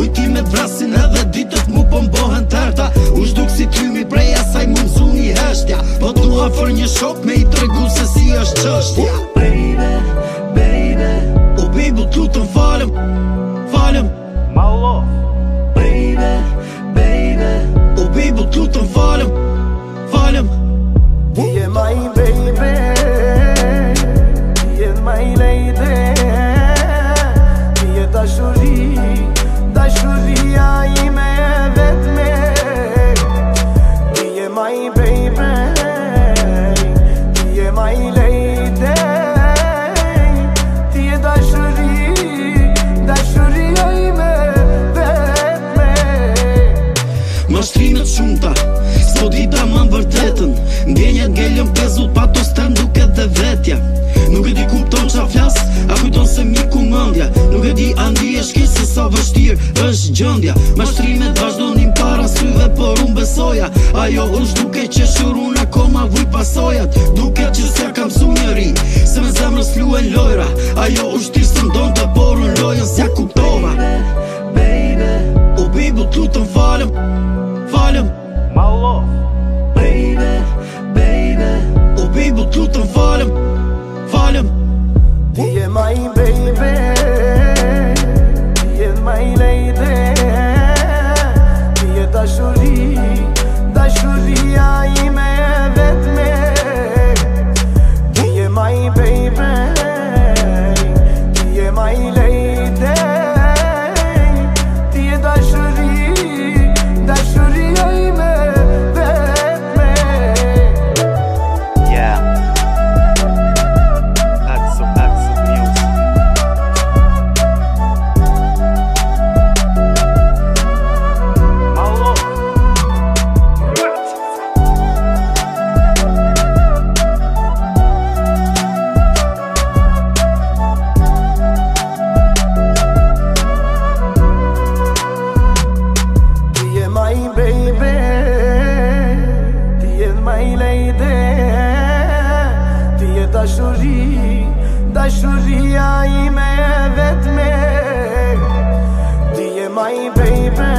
Kujti me vrasin edhe ditët mu po mbohen tërta. U shduk si tymi prej asaj mu mzu një heshtja. Po t'u afer një shok me i tregu se si është qështja. Baby, baby, o baby t'lutën falem, falem. My love. Baby, baby, o baby t'lutën falem, falem. Ti je my baby, ti je my lady. Ti je dashuri, dashuria ime e vetme. Ti je my baby, ti je my lady. Ti je dashuri, dashuria ime e vetme. Mashtrimet shumta, s'po dita më vërtetën. Ndjenjet ngellën pezut pa të stën duke dhe vetja. Nuk e di kupton qa flas, a kujton se mi ku mëndja. Nuk e di andi e shkis se sa vështir është gjëndja. Mashtrimet vazhdonin para syve, por unë besoja. Ajo është duke që shurun akoma vuj pasojat. Duke që s'ja kam su njëri, se me zemrës luen lojra. Ajo është tirë së ndonte, por unë lojën s'ja kuptova. Baby, o baby t'lutën falem, falem. My love. Baby, baby, o baby t'lutën falem, falem. Ti je my baby, ti je my lady. Ti je dashuri, dashuria ime e vetme. Ti je my baby, ti je my lady. Ti je dashuri, dashuria ime e vetme. Yeah. Axel Music. My love. Ti je my baby, ti je my lady. Ti je dashuri, dashuria ime e vetme. Ti je my baby,